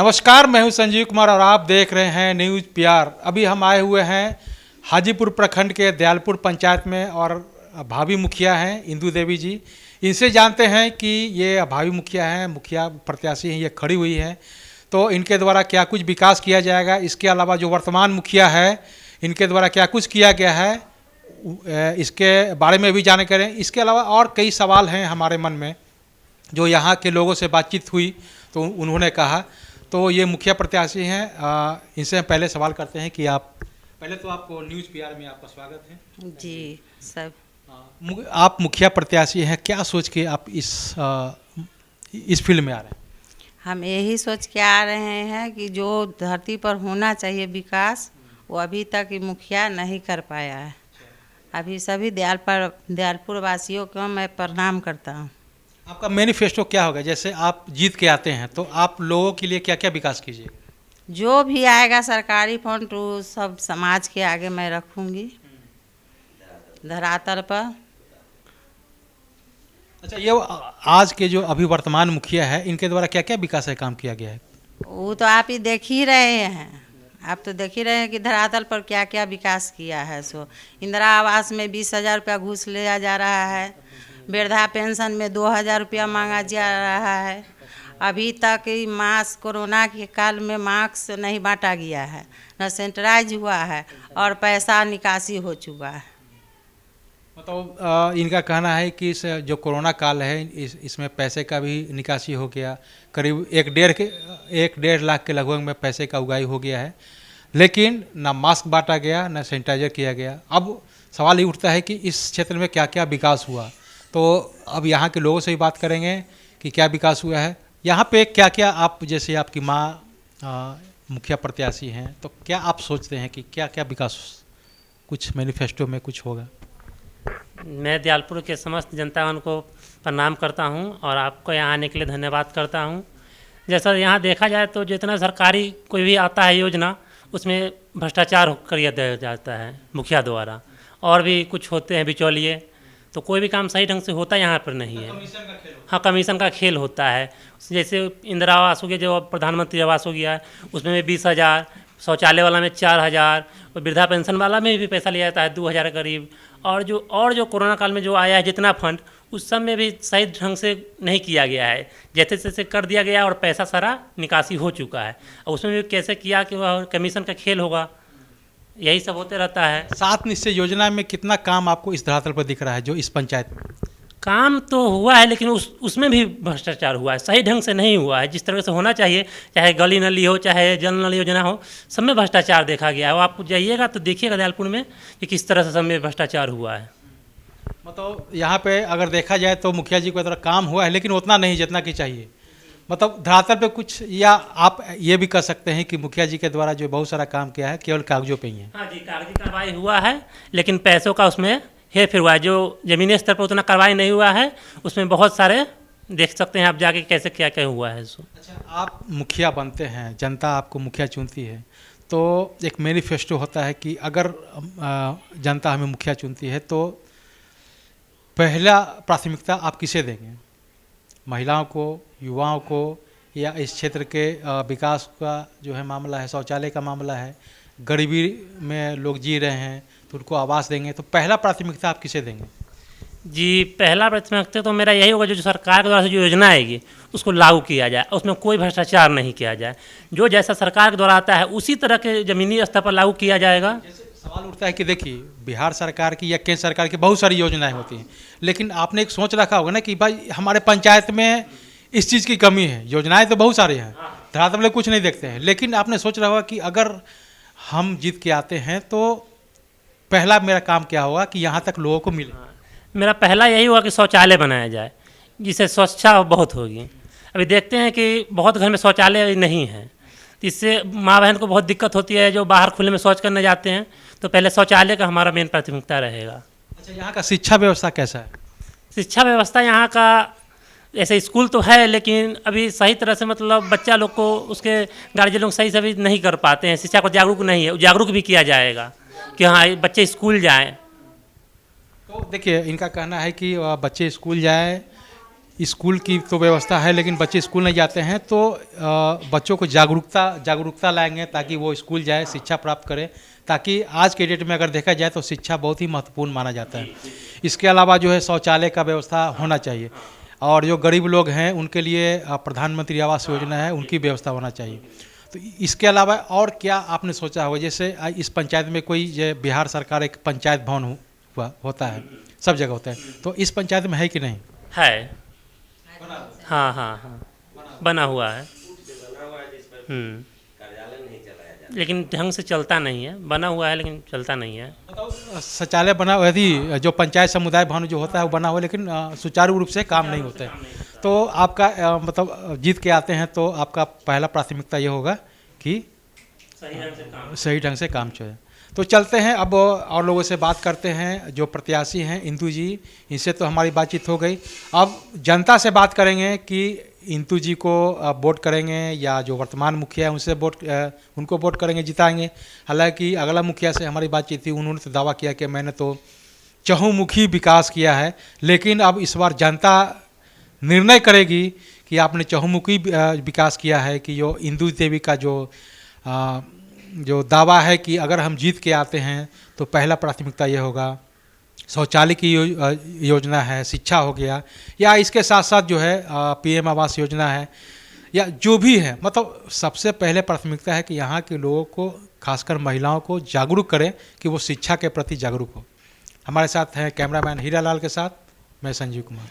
नमस्कार, मैं हूं संजीव कुमार और आप देख रहे हैं न्यूज़ पीआर। अभी हम आए हुए हैं हाजीपुर प्रखंड के दयालपुर पंचायत में और भावी मुखिया हैं इंदू देवी जी। इनसे जानते हैं कि ये भावी मुखिया हैं, मुखिया प्रत्याशी हैं, ये खड़ी हुई हैं, तो इनके द्वारा क्या कुछ विकास किया जाएगा। इसके अलावा जो वर्तमान मुखिया है इनके द्वारा क्या कुछ किया गया है इसके बारे में भी जानकारी करें। इसके अलावा और कई सवाल हैं हमारे मन में जो यहाँ के लोगों से बातचीत हुई तो उन्होंने कहा। तो ये मुखिया प्रत्याशी हैं, इनसे हम पहले सवाल करते हैं कि आप पहले तो आपको न्यूज़ पीआर में आपका स्वागत है जी सब। आप मुखिया प्रत्याशी हैं, क्या सोच के आप इस फील्ड में आ रहे हैं? हम यही सोच के आ रहे हैं कि जो धरती पर होना चाहिए विकास वो अभी तक मुखिया नहीं कर पाया है। अभी सभी दयालपुर वासियों को मैं प्रणाम करता हूँ। आपका मैनिफेस्टो क्या होगा? जैसे आप जीत के आते हैं तो आप लोगों के लिए क्या क्या विकास कीजिए? जो भी आएगा सरकारी फंड वो सब समाज के आगे मैं रखूँगी धरातल पर। अच्छा, ये आज के जो अभी वर्तमान मुखिया है इनके द्वारा क्या क्या विकास है काम किया गया है? वो तो आप ही देख ही रहे हैं, आप तो देख ही रहे हैं कि धरातल पर क्या क्या विकास किया है। सो इंदिरा आवास में 20,000 रुपया घूस लिया जा रहा है, वृद्धा पेंशन में 2,000 रुपया मांगा जा रहा है। अभी तक मास्क कोरोना के काल में मास्क नहीं बांटा गया है, न सैनिटाइज हुआ है और पैसा निकासी हो चुका है। मतलब इनका कहना है कि इस जो कोरोना काल है इसमें पैसे का भी निकासी हो गया, करीब 1.5 लाख के लगभग में पैसे का उगाही हो गया है, लेकिन ना मास्क बांटा गया ना सैनिटाइजर किया गया। अब सवाल ये उठता है कि इस क्षेत्र में क्या क्या विकास हुआ। तो अब यहाँ के लोगों से भी बात करेंगे कि क्या विकास हुआ है यहाँ पे, क्या क्या आप, जैसे आपकी माँ मुखिया प्रत्याशी हैं, तो क्या आप सोचते हैं कि क्या क्या विकास कुछ मैनिफेस्टो में कुछ होगा? मैं दयालपुर के समस्त जनतागण को प्रणाम करता हूं और आपको यहाँ आने के लिए धन्यवाद करता हूं। जैसा यहाँ देखा जाए तो जितना सरकारी कोई भी आता है योजना उसमें भ्रष्टाचार कर दिया जाता है मुखिया द्वारा, और भी कुछ होते हैं बिचौलिए, तो कोई भी काम सही ढंग से होता यहाँ पर नहीं है। हाँ, कमीशन का खेल होता है। जैसे इंदिरा आवास हो गया, जो प्रधानमंत्री आवास हो गया है, उसमें भी 20,000, शौचालय वाला में 4,000, और वृद्धा पेंशन वाला में भी पैसा लिया जाता है 2,000 करीब। और जो कोरोना काल में जो आया है जितना फंड उस सब में भी सही ढंग से नहीं किया गया है, जैसे तैसे कर दिया गया और पैसा सारा निकासी हो चुका है। और उसमें भी कैसे किया कि वह कमीशन का खेल होगा, यही सब होते रहता है। 7 निश्चय योजना में कितना काम आपको इस धरातल पर दिख रहा है जो इस पंचायत में? काम तो हुआ है लेकिन उसमें भी भ्रष्टाचार हुआ है, सही ढंग से नहीं हुआ है जिस तरह से होना चाहिए। चाहे गली नली हो, चाहे जल नल योजना हो, सब में भ्रष्टाचार देखा गया है। वो आप जाइएगा तो देखिएगा दयालपुर में कि किस तरह से सब में भ्रष्टाचार हुआ है। मतलब यहाँ पे अगर देखा जाए तो मुखिया जी को तरह काम हुआ है लेकिन उतना नहीं जितना कि चाहिए। मतलब धरातल पे कुछ, या आप ये भी कह सकते हैं कि मुखिया जी के द्वारा जो बहुत सारा काम किया है केवल कागजों पे ही है? हाँ जी, कागजी कार्रवाई हुआ है लेकिन पैसों का उसमें हेर फेर हुआ है। जो ज़मीनी स्तर पर उतना कार्रवाई नहीं हुआ है उसमें बहुत सारे देख सकते हैं आप जाके कैसे क्या क्या हुआ है। अच्छा, आप मुखिया बनते हैं, जनता आपको मुखिया चुनती है, तो एक मैनिफेस्टो होता है कि अगर जनता हमें मुखिया चुनती है तो पहला प्राथमिकता आप किसे देंगे? महिलाओं को, युवाओं को, या इस क्षेत्र के विकास का जो है मामला है, शौचालय का मामला है, गरीबी में लोग जी रहे हैं तो उनको आवास देंगे, तो पहला प्राथमिकता आप किसे देंगे? जी, पहला प्राथमिकता तो मेरा यही होगा जो सरकार के द्वारा से जो योजना आएगी उसको लागू किया जाए, उसमें कोई भ्रष्टाचार नहीं किया जाए। जो जैसा सरकार के द्वारा आता है उसी तरह के ज़मीनी स्तर पर लागू किया जाएगा। सवाल उठता है कि देखिए, बिहार सरकार की या केंद्र सरकार की बहुत सारी योजनाएं होती हैं, लेकिन आपने एक सोच रखा होगा ना कि भाई हमारे पंचायत में इस चीज़ की कमी है। योजनाएं तो बहुत सारी हैं, धरातल में कुछ नहीं देखते हैं, लेकिन आपने सोच रखा होगा कि अगर हम जीत के आते हैं तो पहला मेरा काम क्या होगा कि यहाँ तक लोगों को मिले। मेरा पहला यही हुआ कि शौचालय बनाया जाए जिससे स्वच्छता बहुत होगी। अभी देखते हैं कि बहुत घर में शौचालय नहीं है, तो इससे माँ बहन को बहुत दिक्कत होती है जो बाहर खुले में शौच करने जाते हैं। तो पहले शौचालय का हमारा मेन प्राथमिकता रहेगा। अच्छा, यहाँ का शिक्षा व्यवस्था कैसा है? शिक्षा व्यवस्था यहाँ का ऐसे स्कूल तो है लेकिन अभी सही तरह से मतलब बच्चा लोग को उसके गार्जियन लोग सही से अभी नहीं कर पाते हैं, शिक्षा को जागरूक नहीं है। जागरूक भी किया जाएगा कि हाँ बच्चे स्कूल जाएँ। तो देखिए, इनका कहना है कि बच्चे स्कूल जाएँ, स्कूल की तो व्यवस्था है, लेकिन बच्चे स्कूल नहीं जाते हैं, तो बच्चों को जागरूकता लाएंगे ताकि वो स्कूल जाए, शिक्षा प्राप्त करें, ताकि आज के डेट में अगर देखा जाए तो शिक्षा बहुत ही महत्वपूर्ण माना जाता है। इसके अलावा जो है शौचालय का व्यवस्था होना चाहिए, और जो गरीब लोग हैं उनके लिए प्रधानमंत्री आवास योजना है, उनकी व्यवस्था होना चाहिए। तो इसके अलावा और क्या आपने सोचा होगा? जैसे इस पंचायत में कोई ये बिहार सरकार एक पंचायत भवन होता है, सब जगह होता है, तो इस पंचायत में है कि नहीं? है, हाँ हाँ हाँ, बना हुआ है। लेकिन ढंग से चलता नहीं है, बना हुआ है लेकिन चलता नहीं है। शौचालय बना, यदि जो पंचायत समुदाय भवन जो होता है वो बना हुआ है, लेकिन सुचारू रूप से काम नहीं होता है। तो आपका मतलब जीत के आते हैं तो आपका पहला प्राथमिकता ये होगा कि सही ढंग से काम चले। तो चलते हैं अब और लोगों से बात करते हैं, जो प्रत्याशी हैं इंदू जी, इनसे तो हमारी बातचीत हो गई। अब जनता से बात करेंगे कि इंदू जी को वोट करेंगे या जो वर्तमान मुखिया है उनसे उनको वोट करेंगे, जिताएंगे। हालांकि अगला मुखिया से हमारी बातचीत थी, उन्होंने तो दावा किया कि मैंने तो चहुमुखी विकास किया है, लेकिन अब इस बार जनता निर्णय करेगी कि आपने चहुमुखी विकास किया है कि जो इंदू देवी का जो दावा है कि अगर हम जीत के आते हैं तो पहला प्राथमिकता ये होगा शौचालय की योजना है, शिक्षा हो गया, या इसके साथ साथ जो है पीएम आवास योजना है, या जो भी है, मतलब सबसे पहले प्राथमिकता है कि यहाँ के लोगों को, खासकर महिलाओं को जागरूक करें कि वो शिक्षा के प्रति जागरूक हो। हमारे साथ हैं कैमरामैन हीरालाल के साथ मैं संजीव कुमार।